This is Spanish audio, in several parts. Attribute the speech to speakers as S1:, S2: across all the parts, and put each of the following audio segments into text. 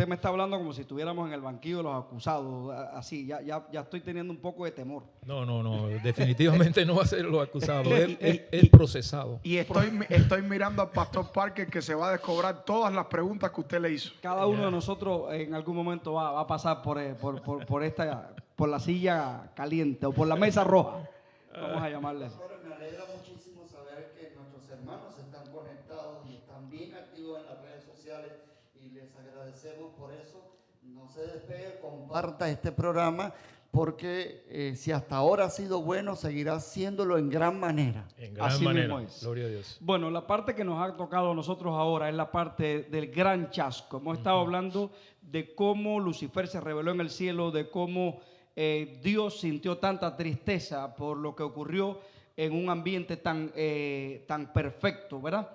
S1: usted me está hablando como si estuviéramos en el banquillo de los acusados, así, ya estoy teniendo un poco de temor.
S2: No, definitivamente no va a ser los acusados, el procesado.
S3: Y estoy mirando al pastor Parker, que se va a descobrar todas las preguntas que usted le hizo.
S1: Cada uno de nosotros en algún momento va a pasar por la silla caliente o por la mesa roja. Vamos a llamarle así.
S4: Me alegra muchísimo saber que nuestros hermanos están conectados y están bien activos en las redes sociales y les agradecemos por eso. No se despegue, comparta este programa porque si hasta ahora ha sido bueno, seguirá siéndolo en gran manera.
S2: En gran
S1: Así
S2: manera,
S1: mismo es.
S2: gloria a Dios.
S1: Bueno, la parte que nos ha tocado a nosotros ahora es la parte del gran chasco. Hemos estado hablando de cómo Lucifer se rebeló en el cielo, de cómo Dios sintió tanta tristeza por lo que ocurrió en un ambiente tan perfecto, ¿verdad?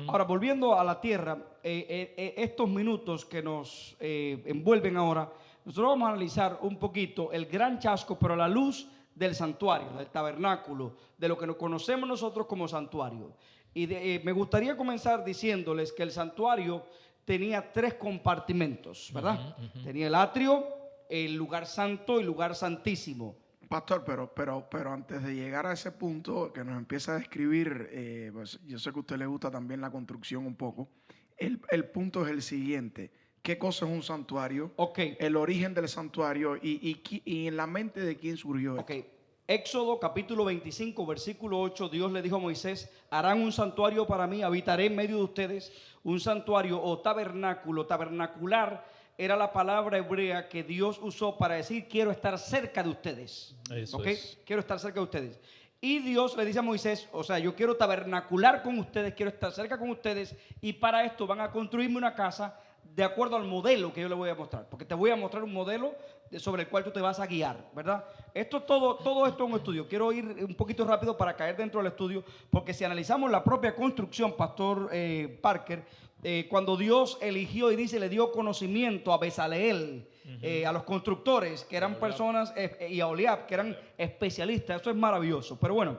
S1: Ahora, volviendo a la tierra, estos minutos que nos envuelven ahora, nosotros vamos a analizar un poquito el gran chasco, pero a la luz del santuario, del tabernáculo, de lo que nos conocemos nosotros como santuario. Y me gustaría comenzar diciéndoles que el santuario tenía 3 compartimentos, ¿verdad? Tenía el atrio, el lugar santo y el lugar santísimo.
S3: Pastor, pero antes de llegar a ese punto que nos empieza a describir, pues yo sé que a usted le gusta también la construcción un poco. El punto es el siguiente: ¿qué cosa es un santuario?
S1: Ok.
S3: El origen del santuario y en la mente de quién surgió.
S1: Ok. Éxodo capítulo 25, versículo 8, Dios le dijo a Moisés: harán un santuario para mí, habitaré en medio de ustedes. Un santuario o tabernáculo, tabernacular, era la palabra hebrea que Dios usó para decir: quiero estar cerca de ustedes.
S2: Eso
S1: ¿Ok?
S2: es.
S1: Quiero estar cerca de ustedes. Y Dios le dice a Moisés: o sea, yo quiero tabernacular con ustedes, quiero estar cerca con ustedes, y para esto van a construirme una casa de acuerdo al modelo que yo le voy a mostrar, porque te voy a mostrar un modelo sobre el cual tú te vas a guiar, ¿verdad? Todo esto es un estudio. Quiero ir un poquito rápido para caer dentro del estudio, porque si analizamos la propia construcción, Pastor Parker, cuando Dios eligió y dice, le dio conocimiento a Bezaleel, a los constructores, que eran personas, y a Oliab, que eran especialistas. Eso es maravilloso. Pero bueno,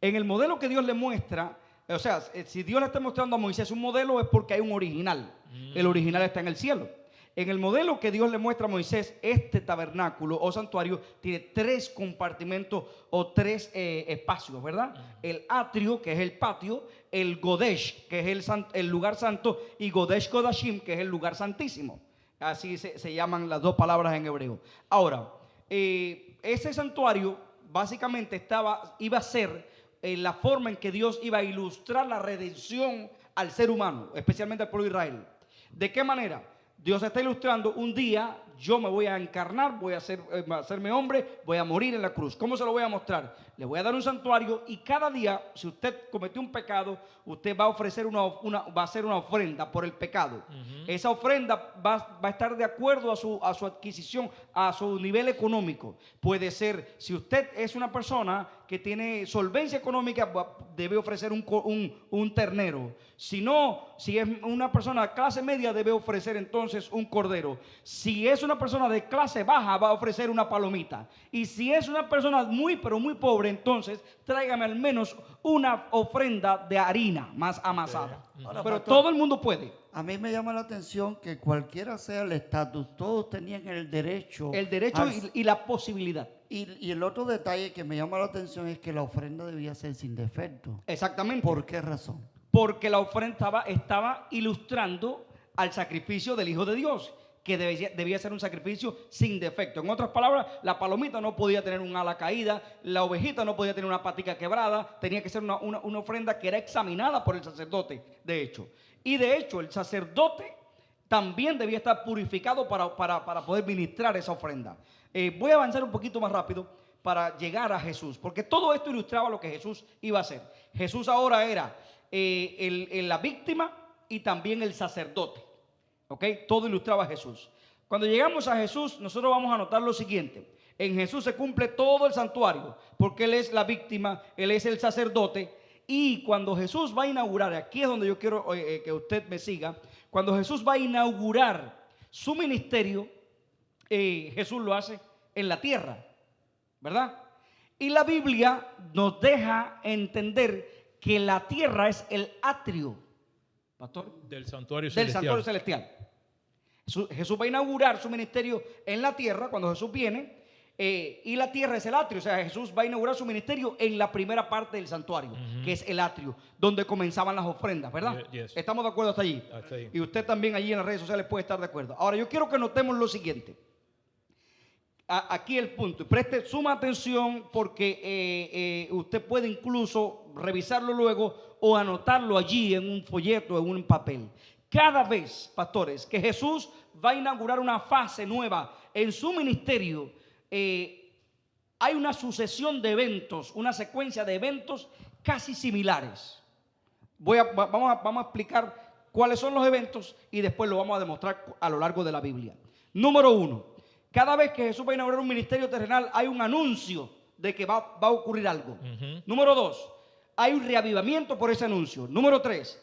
S1: en el modelo que Dios le muestra, o sea, si Dios le está mostrando a Moisés un modelo, es porque hay un original. El original está en el cielo. En el modelo que Dios le muestra a Moisés, este tabernáculo o santuario tiene 3 compartimentos o 3 espacios, ¿verdad? El atrio, que es el patio; el Godesh, que es el lugar santo; y Godesh Kodashim, que es el lugar santísimo. Así se llaman las 2 palabras en hebreo. Ahora, ese santuario básicamente iba a ser la forma en que Dios iba a ilustrar la redención al ser humano, especialmente al pueblo de Israel. ¿De qué manera? Dios está ilustrando: un día yo me voy a encarnar, voy a hacerme hombre, voy a morir en la cruz. ¿Cómo se lo voy a mostrar? Le voy a dar un santuario, y cada día, si usted cometió un pecado, usted va a ofrecer va a hacer una ofrenda por el pecado. Esa ofrenda va a estar de acuerdo a su adquisición, a su nivel económico. Puede ser, si usted es una persona que tiene solvencia económica, debe ofrecer un ternero. Si no, si es una persona de clase media, debe ofrecer entonces un cordero. Si es una persona de clase baja, va a ofrecer una palomita. Y si es una persona muy, pero muy pobre, entonces tráigame al menos una ofrenda de harina más amasada.
S4: Ahora,
S1: Pero
S4: pastor,
S1: todo el mundo puede.
S4: a mí me llama la atención que cualquiera sea el estatus, todos tenían el derecho.
S1: El derecho y la posibilidad.
S4: Y el otro detalle que me llama la atención es que la ofrenda debía ser sin defecto.
S1: Exactamente.
S4: ¿Por qué razón?
S1: Porque la ofrenda estaba ilustrando al sacrificio del Hijo de Dios, que debía ser un sacrificio sin defecto. En otras palabras, la palomita no podía tener un ala caída, la ovejita no podía tener una patica quebrada, tenía que ser una ofrenda que era examinada por el sacerdote, de hecho. Y de hecho, el sacerdote también debía estar purificado para poder ministrar esa ofrenda. Voy a avanzar un poquito más rápido para llegar a Jesús, porque todo esto ilustraba lo que Jesús iba a hacer. Jesús ahora era la víctima y también el sacerdote. ¿Ok? Todo ilustraba a Jesús. Cuando llegamos a Jesús, nosotros vamos a notar lo siguiente: en Jesús se cumple todo el santuario, porque Él es la víctima, Él es el sacerdote. Y cuando Jesús va a inaugurar, aquí es donde yo quiero que usted me siga, cuando Jesús va a inaugurar su ministerio, Jesús lo hace en la tierra, ¿verdad? Y la Biblia nos deja entender que la tierra es el atrio, pastor,
S2: Del santuario
S1: del
S2: celestial.
S1: santuario celestial. Jesús va a inaugurar su ministerio en la tierra cuando Jesús viene. Y la tierra es el atrio, o sea, Jesús va a inaugurar su ministerio en la primera parte del santuario, que es el atrio, donde comenzaban las ofrendas, ¿verdad?
S2: Yes.
S1: ¿Estamos de acuerdo hasta allí?
S2: Hasta ahí.
S1: Y usted también allí en las redes sociales puede estar de acuerdo. Ahora, yo quiero que notemos lo siguiente. Aquí el punto, y preste suma atención porque usted puede incluso revisarlo luego o anotarlo allí en un folleto, en un papel. Cada vez, pastores, que Jesús va a inaugurar una fase nueva en su ministerio, hay una sucesión de eventos, una secuencia de eventos casi similares. Vamos a explicar cuáles son los eventos y después lo vamos a demostrar a lo largo de la Biblia. Número 1, cada vez que Jesús va a inaugurar un ministerio terrenal hay un anuncio de que va a ocurrir algo. Número 2, hay un reavivamiento por ese anuncio. Número 3,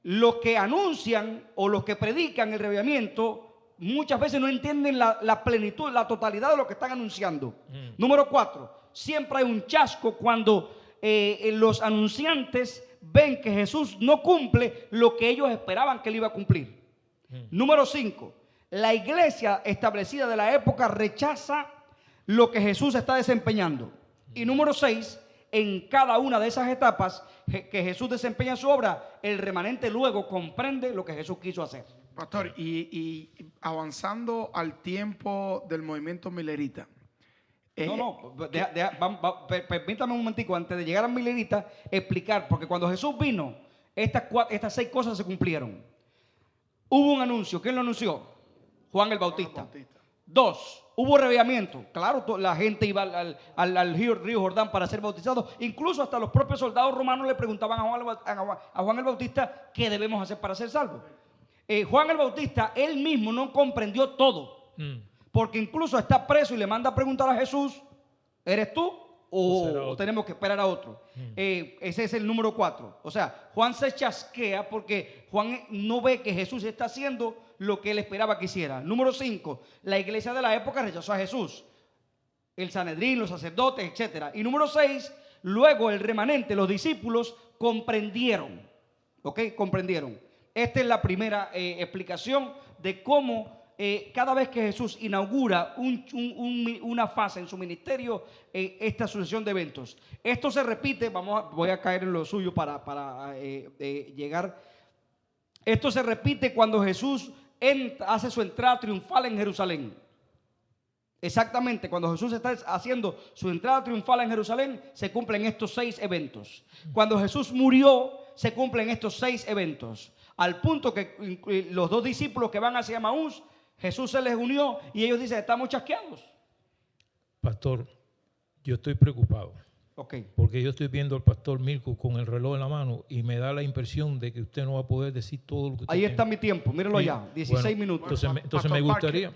S1: los que anuncian o los que predican el reavivamiento muchas veces no entienden la plenitud, la totalidad de lo que están anunciando. Número 4, siempre hay un chasco cuando los anunciantes ven que Jesús no cumple lo que ellos esperaban que él iba a cumplir. Número 5, la iglesia establecida de la época rechaza lo que Jesús está desempeñando. Y número 6, en cada una de esas etapas que Jesús desempeña su obra, el remanente luego comprende lo que Jesús quiso hacer.
S3: Pastor, y avanzando al tiempo del movimiento milerita.
S1: Permítame un momentico antes de llegar a milerita explicar, porque cuando Jesús vino, estas 6 cosas se cumplieron. Hubo un anuncio. ¿Quién lo anunció? Juan el Bautista. 2, hubo reavivamiento. Claro, la gente iba al río Jordán para ser bautizado. Incluso hasta los propios soldados romanos le preguntaban a Juan el Bautista qué debemos hacer para ser salvos. Juan el Bautista, él mismo no comprendió todo, porque incluso está preso y le manda a preguntar a Jesús, ¿eres tú o tenemos que esperar a otro? Ese es el número 4. O sea, Juan se chasquea porque Juan no ve que Jesús está haciendo lo que él esperaba que hiciera. Número 5, la iglesia de la época rechazó a Jesús, el Sanedrín, los sacerdotes, etc. Y número 6, luego el remanente, los discípulos comprendieron, ¿ok? Comprendieron. Esta es la primera explicación de cómo cada vez que Jesús inaugura una fase en su ministerio, esta sucesión de eventos. Esto se repite, voy a caer en lo suyo para llegar. Esto se repite cuando Jesús hace su entrada triunfal en Jerusalén. Exactamente, cuando Jesús está haciendo su entrada triunfal en Jerusalén, se cumplen estos 6 eventos. Cuando Jesús murió, se cumplen estos 6 eventos. Al punto que los 2 discípulos que van hacia Emaús, Jesús se les unió y ellos dicen, estamos chasqueados.
S2: Pastor, yo estoy preocupado.
S1: Okay.
S2: Porque yo estoy viendo al pastor Mirko con el reloj en la mano y me da la impresión de que usted no va a poder decir todo lo que usted
S1: Ahí
S2: tiene.
S1: está mi tiempo, míralo ya, 16 minutos.
S2: Entonces me gustaría...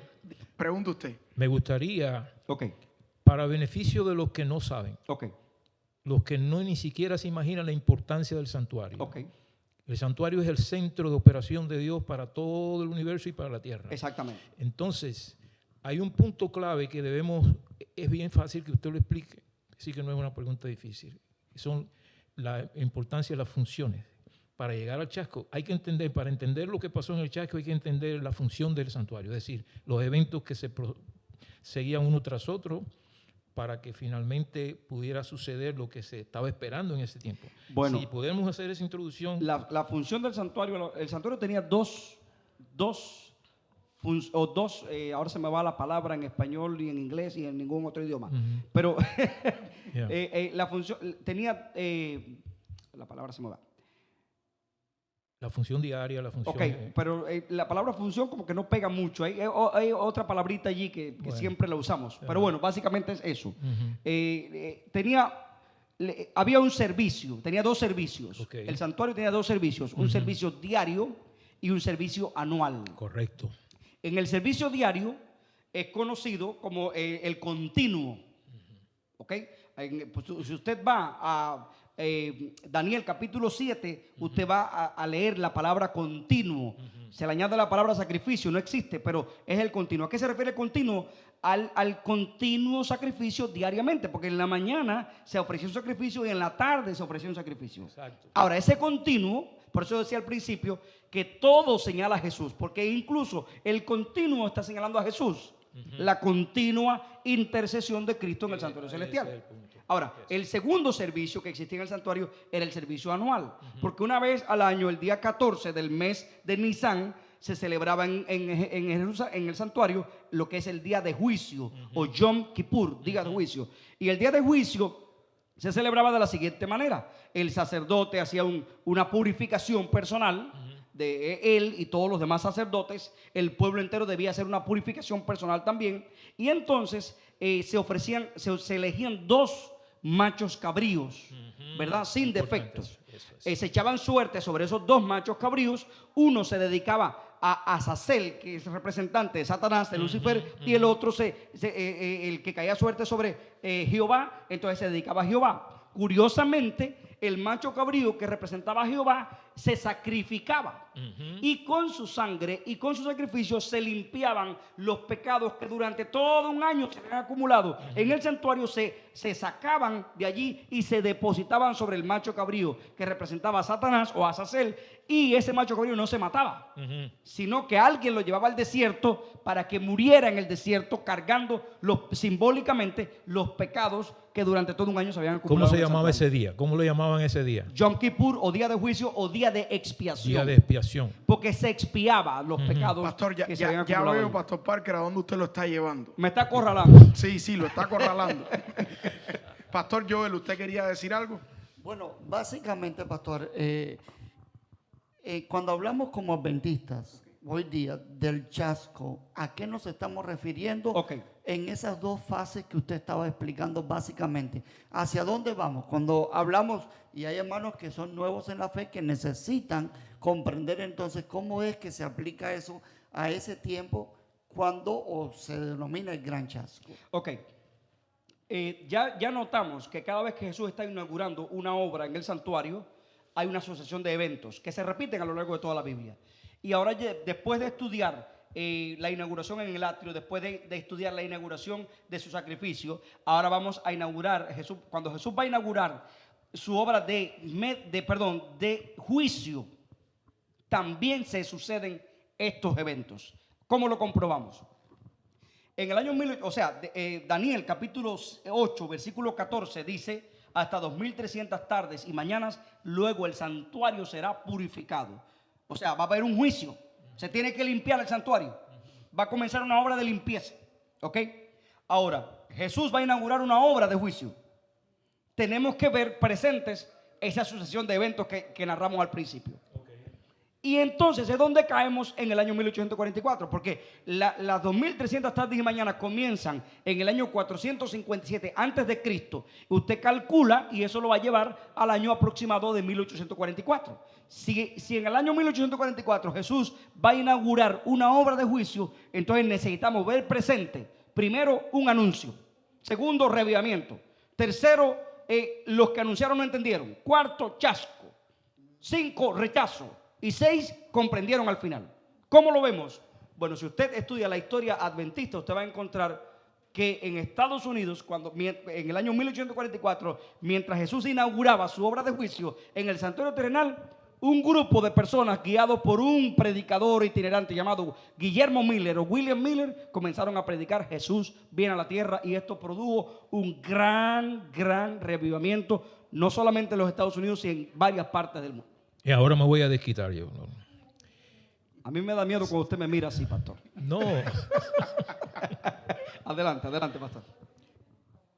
S3: Pregunta usted.
S2: Me gustaría,
S1: Okay.
S2: para beneficio de los que no saben,
S1: Okay.
S2: los que no ni siquiera se imaginan la importancia del santuario.
S1: Okay.
S2: El santuario es el centro de operación de Dios para todo el universo y para la tierra.
S1: Exactamente.
S2: Entonces, hay un punto clave que es bien fácil que usted lo explique, así que no es una pregunta difícil. Son la importancia de las funciones. Para llegar al chasco, hay que entender, para entender lo que pasó en el chasco, hay que entender la función del santuario, es decir, los eventos que se seguían uno tras otro, para que finalmente pudiera suceder lo que se estaba esperando en ese tiempo.
S1: Bueno,
S2: si podemos hacer esa introducción.
S1: La función del santuario, el santuario tenía ahora se me va la palabra en español y en inglés y en ningún otro idioma, pero la función tenía, la palabra se me va.
S2: La función diaria, la función...
S1: Ok, pero la palabra función como que no pega mucho. Hay otra palabrita allí que siempre la usamos. Pero bueno, básicamente es eso. Había un servicio, tenía 2 servicios.
S2: Okay.
S1: El santuario tenía 2 servicios, un servicio diario y un servicio anual.
S2: Correcto.
S1: En el servicio diario es conocido como el continuo. ¿Ok? Pues, si usted va a Daniel capítulo 7, usted va a leer la palabra continuo. Se le añade la palabra sacrificio, no existe, pero es el continuo. ¿A qué se refiere el continuo? Al continuo sacrificio diariamente, porque en la mañana se ofreció un sacrificio y en la tarde se ofreció un sacrificio.
S2: Exacto.
S1: Ahora, ese continuo Por eso decía al principio que todo señala a Jesús, porque incluso el continuo está señalando a Jesús. La continua intercesión de Cristo en el santuario celestial. Ahora, el segundo servicio que existía en el santuario era el servicio anual, porque una vez al año, el día 14 del mes de Nisan, se celebraba en el santuario lo que es el día de juicio, o Yom Kippur, día de juicio. Y el día de juicio se celebraba de la siguiente manera: el sacerdote hacía una purificación personal de él y todos los demás sacerdotes. El pueblo entero debía hacer una purificación personal también. Y entonces se elegían 2 machos cabríos, ¿verdad? Sin defectos. Se echaban suerte sobre esos 2 machos cabríos. Uno se dedicaba a Azazel, que es representante de Satanás, de Lucifer, y el otro, el que caía suerte sobre Jehová, entonces se dedicaba a Jehová. Curiosamente, el macho cabrío que representaba a Jehová se sacrificaba, y con su sangre y con su sacrificio se limpiaban los pecados que durante todo un año se habían acumulado en el santuario. Se sacaban de allí y se depositaban sobre el macho cabrío que representaba a Satanás o a Azazel, y ese macho cabrío no se mataba, sino que alguien lo llevaba al desierto para que muriera en el desierto, cargando simbólicamente los pecados que durante todo un año se habían acumulado.
S2: ¿Cómo se llamaba ese día? ¿Cómo lo llamaban ese día?
S1: Yom Kippur, o día de juicio, o día de expiación.
S2: Día de expiación.
S1: Porque se expiaba los pecados.
S3: Pastor,
S1: que se habían
S3: ya
S1: acumulado
S3: veo,
S1: ahí.
S3: Pastor Parker, a dónde usted lo está llevando.
S1: Me está acorralando.
S3: Sí, lo está acorralando. Pastor Joel, ¿usted quería decir algo?
S4: Bueno, básicamente, pastor, cuando hablamos como adventistas hoy día del chasco, ¿a qué nos estamos refiriendo?
S1: Ok.
S4: En esas 2 fases que usted estaba explicando básicamente. ¿Hacia dónde vamos? Cuando hablamos, y hay hermanos que son nuevos en la fe, que necesitan comprender entonces cómo es que se aplica eso a ese tiempo cuando se denomina el gran chasco.
S1: Ok. Ya notamos que cada vez que Jesús está inaugurando una obra en el santuario, hay una sucesión de eventos que se repiten a lo largo de toda la Biblia. Y ahora, después de estudiar la inauguración en el atrio, después de estudiar la inauguración de su sacrificio, ahora vamos a inaugurar, cuando Jesús va a inaugurar su obra de juicio, también se suceden estos eventos. ¿Cómo lo comprobamos? En el año Daniel capítulo 8, versículo 14 dice: hasta 2300 tardes y mañanas, luego el santuario será purificado. O sea, va a haber un juicio. Se tiene que limpiar el santuario. Va a comenzar una obra de limpieza. ¿Ok? Ahora, Jesús va a inaugurar una obra de juicio. Tenemos que ver presentes esa sucesión de eventos que narramos al principio. Y entonces es donde caemos en el año 1844, porque las 2300 tardes y mañanas comienzan en el año 457 antes de Cristo. Usted calcula y eso lo va a llevar al año aproximado de 1844. Si en el año 1844 Jesús va a inaugurar una obra de juicio, entonces necesitamos ver presente, primero, un anuncio. Segundo, reavivamiento. Tercero, los que anunciaron no entendieron. Cuarto, chasco. 5, rechazo. Y 6, comprendieron al final. ¿Cómo lo vemos? Bueno, si usted estudia la historia adventista, usted va a encontrar que en Estados Unidos, en el año 1844, mientras Jesús inauguraba su obra de juicio en el santuario terrenal, un grupo de personas guiados por un predicador itinerante llamado Guillermo Miller o William Miller comenzaron a predicar: Jesús viene a la tierra, y esto produjo un gran reavivamiento, no solamente en los Estados Unidos, sino en varias partes del mundo.
S2: Y ahora me voy a desquitar yo.
S1: A mí me da miedo cuando usted me mira así, pastor.
S2: No.
S1: Adelante, pastor.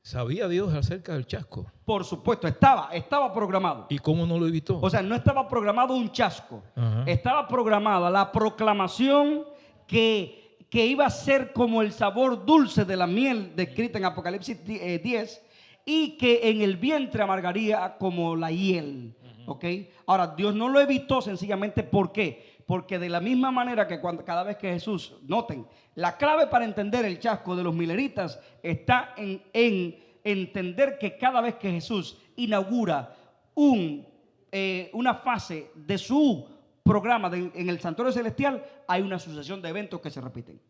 S2: ¿Sabía Dios acerca del chasco?
S1: Por supuesto, estaba programado.
S2: ¿Y cómo no lo evitó?
S1: O sea, no estaba programado un chasco.
S2: Ajá.
S1: Estaba programada la proclamación que iba a ser como el sabor dulce de la miel descrita en Apocalipsis 10, y que en el vientre amargaría como la hiel. ¿Ok? Ahora, Dios no lo evitó sencillamente. ¿Por qué? Porque de la misma manera que cada vez que Jesús, noten, la clave para entender el chasco de los mileritas está en entender que cada vez que Jesús inaugura una fase de su programa en el santuario celestial, hay una sucesión de eventos que se repiten.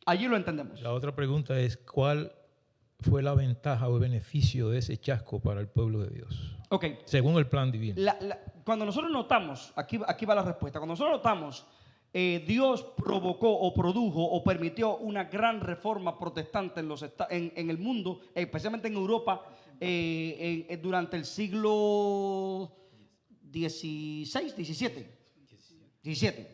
S1: Allí lo entendemos.
S2: La otra pregunta es, ¿cuál fue la ventaja o el beneficio de ese chasco para el pueblo de Dios?
S1: Ok.
S2: Según el plan divino.
S1: Cuando nosotros notamos, aquí va la respuesta, cuando nosotros notamos, Dios provocó o produjo o permitió una gran reforma protestante en el mundo, especialmente en Europa, durante el siglo XVI, XVII.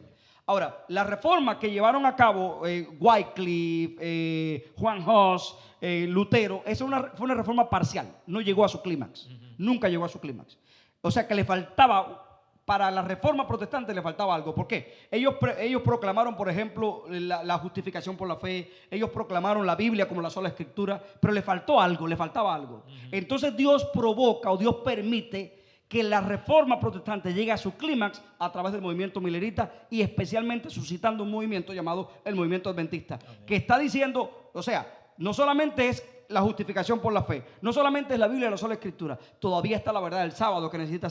S1: Ahora, la reforma que llevaron a cabo Wycliffe, Juan Hus, Lutero, esa fue una reforma parcial, no llegó a su clímax, nunca llegó a su clímax. O sea que le faltaba, para la reforma protestante le faltaba algo. ¿Por qué? Ellos proclamaron, por ejemplo, la justificación por la fe, ellos proclamaron la Biblia como la sola escritura, pero le faltaba algo. Entonces Dios provoca o Dios permite que la reforma protestante llegue a su clímax a través del movimiento milerita y especialmente suscitando un movimiento llamado el movimiento adventista, que está diciendo, o sea, no solamente es la justificación por la fe, no solamente es la Biblia la sola escritura, todavía está la verdad del sábado que necesita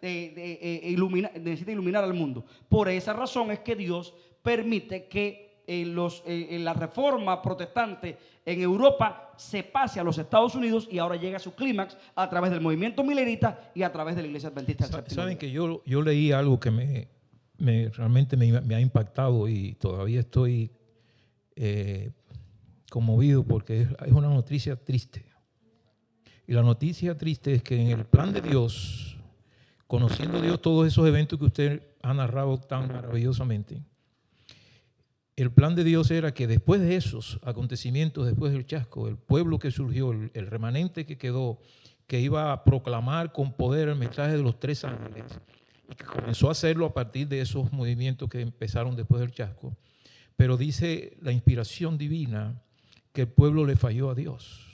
S1: necesita iluminar al mundo. Por esa razón es que Dios permite que la reforma protestante en Europa se pase a los Estados Unidos y ahora llega a su clímax a través del movimiento milerita y a través de la iglesia adventista del séptimo
S2: Saben
S1: día.
S2: que yo leí algo que realmente me ha impactado y todavía estoy conmovido porque es una noticia triste. Y la noticia triste es que en el plan de Dios, conociendo Dios todos esos eventos que usted ha narrado tan maravillosamente, el plan de Dios era que después de esos acontecimientos, después del chasco, el pueblo que surgió, el remanente que quedó, que iba a proclamar con poder el mensaje de los 3 ángeles, y que comenzó a hacerlo a partir de esos movimientos que empezaron después del chasco. Pero dice la inspiración divina que el pueblo le falló a Dios.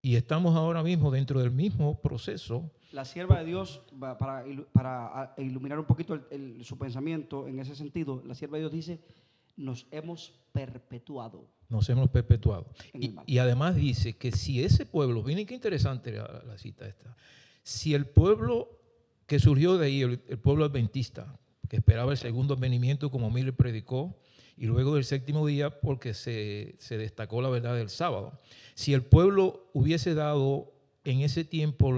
S2: Y estamos ahora mismo dentro del mismo proceso.
S1: La sierva de Dios, para iluminar un poquito su pensamiento en ese sentido, la sierva de Dios dice, nos hemos perpetuado.
S2: Nos hemos perpetuado.
S1: En el mal.
S2: Y además dice que si ese pueblo, miren qué interesante la cita esta, si el pueblo que surgió de ahí, el pueblo adventista, que esperaba el segundo advenimiento como Miller predicó, y luego del séptimo día porque se destacó la verdad del sábado. Si el pueblo hubiese dado en ese tiempo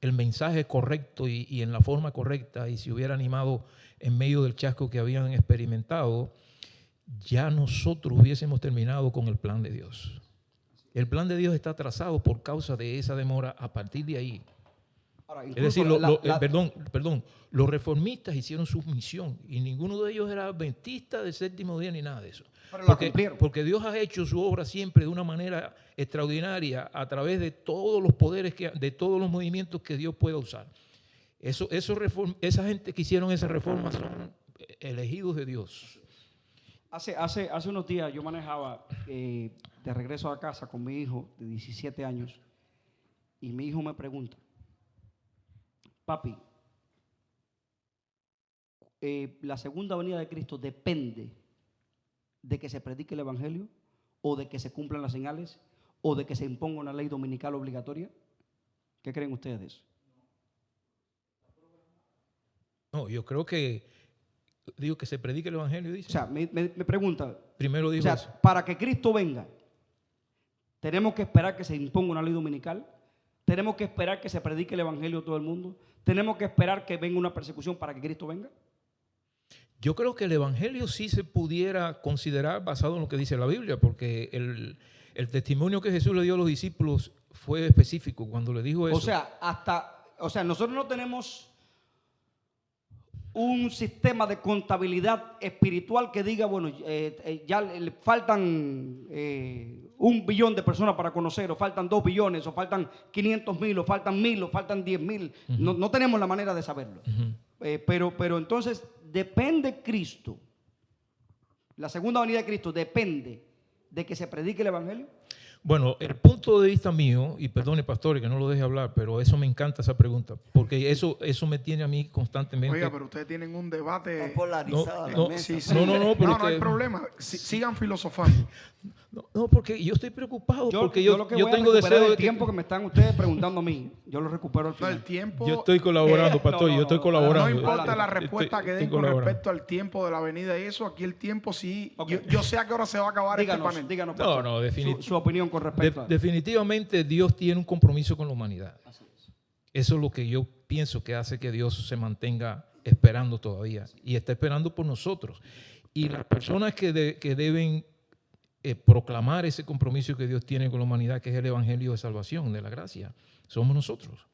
S2: el mensaje correcto y en la forma correcta, y si hubiera animado en medio del chasco que habían experimentado, ya nosotros hubiésemos terminado con el plan de Dios. El plan de Dios está trazado por causa de esa demora a partir de ahí.
S1: Ahora,
S2: Es decir, los reformistas hicieron su misión y ninguno de ellos era adventista del séptimo día ni nada de eso.
S1: Pero la cumplieron.
S2: Porque Dios ha hecho su obra siempre de una manera extraordinaria a través de todos los poderes, de todos los movimientos que Dios pueda usar. Esa gente que hicieron esa reforma son elegidos de Dios.
S1: Hace unos días yo manejaba de regreso a casa con mi hijo de 17 años y mi hijo me pregunta, papi, la segunda venida de Cristo depende de que se predique el evangelio o de que se cumplan las señales o de que se imponga una ley dominical obligatoria. ¿Qué creen ustedes de eso?
S2: No, yo creo que se predique el evangelio, dice.
S1: O sea, me pregunta,
S2: Primero dijo
S1: o sea,
S2: eso.
S1: para que Cristo venga, tenemos que esperar que se imponga una ley dominical, tenemos que esperar que se predique el evangelio a todo el mundo, tenemos que esperar que venga una persecución para que Cristo venga.
S2: Yo creo que el evangelio sí se pudiera considerar basado en lo que dice la Biblia, porque el testimonio que Jesús le dio a los discípulos fue específico cuando le dijo eso.
S1: O sea, nosotros no tenemos un sistema de contabilidad espiritual que diga, bueno, ya le faltan 1 billón de personas para conocer, o faltan 2 billones, o faltan 500,000, o faltan 1,000, o faltan 10,000. No tenemos la manera de saberlo. Pero entonces depende Cristo, la segunda venida de Cristo depende de que se predique el evangelio.
S2: Bueno, el punto de vista mío, y perdone pastores que no lo deje hablar, pero eso me encanta esa pregunta, porque eso me tiene a mí constantemente.
S3: Oiga, pero ustedes tienen un debate
S4: Está polarizada la
S2: no,
S4: mesa.
S3: Sí,
S2: No, pero
S3: no hay
S2: usted-
S3: problema. Sigan filosofando.
S2: No, porque yo estoy preocado, porque
S1: lo que
S2: yo
S1: voy a
S2: tengo
S1: recuperar
S2: deseo
S1: el
S2: de que...
S1: tiempo que me están ustedes preguntando a mí. Yo lo recupero al
S3: No,
S1: final.
S3: el tiempo.
S2: Yo estoy colaborando, pastor,
S1: no,
S2: yo estoy
S1: no,
S2: colaborando.
S3: No importa
S1: Adelante.
S3: la respuesta que den
S2: Estoy
S3: con
S2: colaborando.
S3: respecto al tiempo de la venida y eso, aquí el tiempo sí.
S1: Ok.
S3: Yo sé a qué hora se va a acabar este
S1: Díganos,
S3: panel.
S1: díganos,
S2: No,
S1: pastor,
S2: no,
S1: su opinión con respecto a
S2: definitivamente Dios tiene un compromiso con la humanidad.
S1: Así es.
S2: Eso es lo que yo pienso que hace que Dios se mantenga esperando todavía y está esperando por nosotros. Y las personas que deben proclamar ese compromiso que Dios tiene con la humanidad, que es el evangelio de salvación, de la gracia, somos nosotros.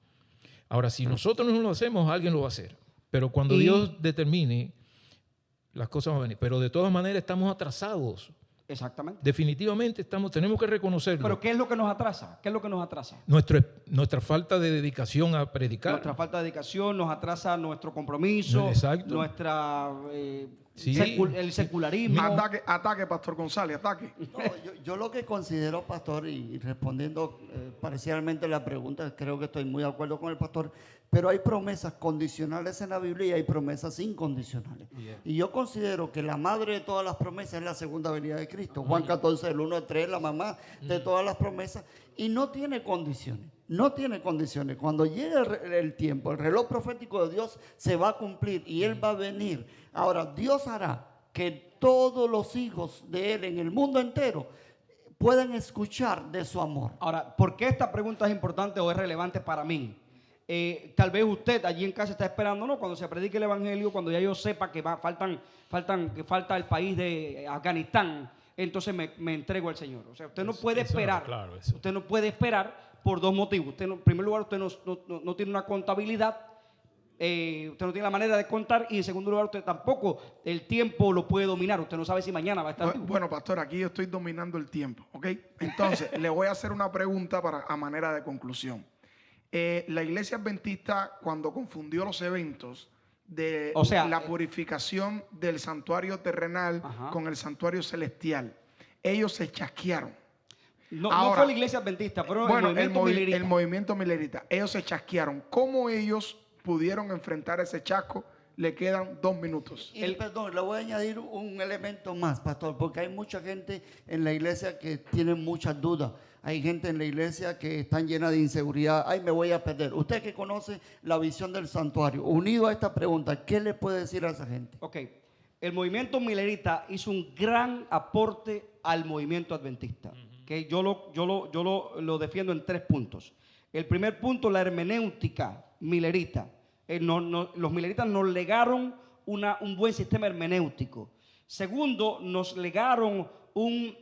S2: Ahora, si nosotros no lo hacemos, alguien lo va a hacer. Pero cuando Dios determine, las cosas van a venir. Pero de todas maneras estamos atrasados.
S1: Exactamente.
S2: Definitivamente tenemos que reconocerlo.
S1: Pero ¿qué es lo que nos atrasa? ¿Qué es lo que nos atrasa?
S2: Nuestra falta de dedicación a predicar.
S1: Nuestra falta de dedicación nos atrasa nuestro compromiso,
S2: Exacto.
S1: nuestra
S2: Sí.
S1: el secularismo.
S3: Ataque, Pastor González, ataque.
S4: No, yo lo que considero, pastor, y respondiendo parcialmente a la pregunta, creo que estoy muy de acuerdo con el pastor, pero hay promesas condicionales en la Biblia y hay promesas incondicionales. Y yo considero que la madre de todas las promesas es la segunda venida de Cristo. Juan 14, el 1 al 3, la mamá de todas las promesas, y no tiene condiciones. No tiene condiciones. Cuando llegue el tiempo, el reloj profético de Dios se va a cumplir y Él va a venir. Ahora, Dios hará que todos los hijos de Él en el mundo entero puedan escuchar de su amor.
S1: Ahora, ¿por qué esta pregunta es importante o es relevante para mí? Tal vez usted allí en casa está esperando, ¿no? Cuando se predique el evangelio, cuando ya yo sepa que falta el país de Afganistán, entonces me entrego al Señor. O sea, usted no puede esperar.
S2: Claro, eso.
S1: Usted no puede esperar por dos motivos. Usted en primer lugar, usted no tiene una contabilidad. Usted no tiene la manera de contar, y en segundo lugar, usted tampoco el tiempo lo puede dominar. Usted no sabe si mañana va a estar vivo.
S3: Bueno, pastor, aquí yo estoy dominando el tiempo, ¿ok? Entonces, le voy a hacer una pregunta a manera de conclusión. La iglesia adventista, cuando confundió los eventos de la purificación del santuario terrenal con el santuario celestial, ellos se chasquearon.
S1: No
S3: Ahora,
S1: fue la iglesia adventista, pero
S3: el movimiento milerita. Ellos se chasquearon. ¿Cómo ellos pudieron enfrentar ese chasco? Le quedan 2 minutos.
S4: Perdón, le voy a añadir un elemento más, pastor, porque hay mucha gente en la iglesia que tiene muchas dudas. Hay gente en la iglesia que están llena de inseguridad. Ay, me voy a perder. Usted que conoce la visión del santuario, unido a esta pregunta, ¿qué le puede decir a esa gente?
S1: Ok, el movimiento milerita hizo un gran aporte al movimiento adventista. Que yo lo defiendo en 3 puntos. El primer punto, la hermenéutica milerita. Los mileritas nos legaron un buen sistema hermenéutico. Segundo, nos legaron un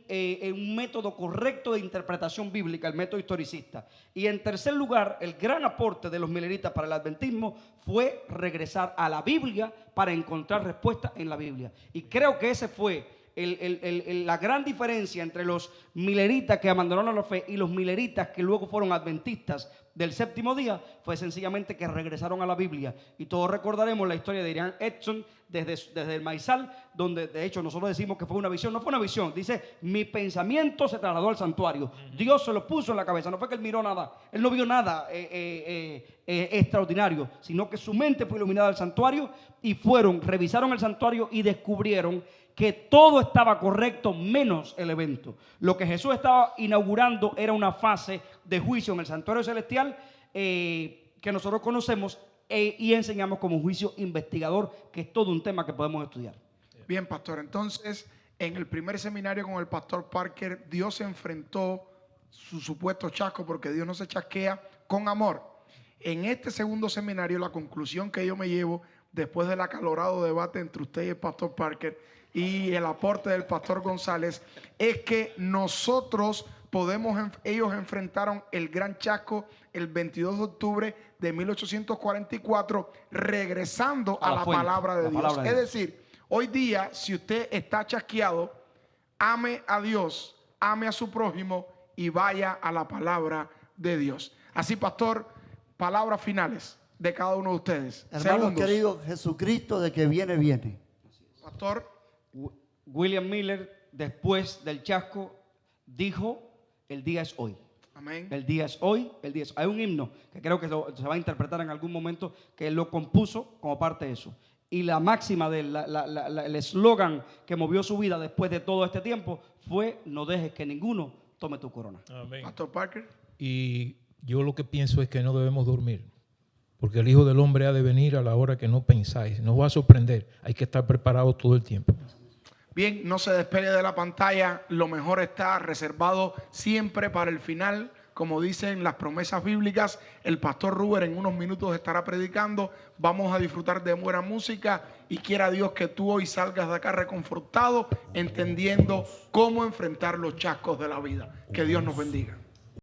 S1: método correcto de interpretación bíblica, el método historicista. Y en tercer lugar, el gran aporte de los mileritas para el adventismo fue regresar a la Biblia para encontrar respuestas en la Biblia. Y creo que ese fue la gran diferencia entre los mileritas que abandonaron la fe y los mileritas que luego fueron adventistas del séptimo día, fue sencillamente que regresaron a la Biblia. Y todos recordaremos la historia de Irán Edson desde el maizal, donde de hecho nosotros decimos que fue una visión. No fue una visión, dice: mi pensamiento se trasladó al santuario. Dios se lo puso en la cabeza. No fue que él miró nada, él no vio nada extraordinario, sino que su mente fue iluminada al santuario, y revisaron el santuario y descubrieron que todo estaba correcto menos el evento. Lo que Jesús estaba inaugurando era una fase de juicio en el santuario celestial que nosotros conocemos y enseñamos como juicio investigador, que es todo un tema que podemos estudiar.
S3: Bien, pastor. Entonces, en el primer seminario con el pastor Parker, Dios se enfrentó su supuesto chasco, porque Dios no se chasquea, con amor. En este segundo seminario, la conclusión que yo me llevo después del acalorado debate entre usted y el pastor Parker y el aporte del pastor González, es que ellos enfrentaron el gran chasco el 22 de octubre de 1844, regresando a la palabra de Dios. Es decir, hoy día, si usted está chasqueado, ame a Dios, ame a su prójimo y vaya a la palabra de Dios. Así, pastor, palabras finales de cada uno de ustedes.
S4: Hermanos queridos, Jesucristo de que viene.
S3: Pastor.
S1: William Miller, después del chasco, dijo: el día es hoy.
S3: Amén. El
S1: día es hoy, el día es hoy. Hay un himno que creo que se va a interpretar en algún momento, que él lo compuso como parte de eso. Y la máxima, el eslogan que movió su vida después de todo este tiempo fue: no dejes que ninguno tome tu corona.
S2: Amén.
S3: Pastor Parker.
S2: Y yo lo que pienso es que no debemos dormir, porque el Hijo del Hombre ha de venir a la hora que no pensáis. Nos va a sorprender. Hay que estar preparados todo el tiempo.
S3: Bien, no se despegue de la pantalla. Lo mejor está reservado siempre para el final. Como dicen las promesas bíblicas, el pastor Ruber en unos minutos estará predicando. Vamos a disfrutar de buena música y quiera Dios que tú hoy salgas de acá reconfortado, entendiendo cómo enfrentar los chascos de la vida. Que Dios nos bendiga.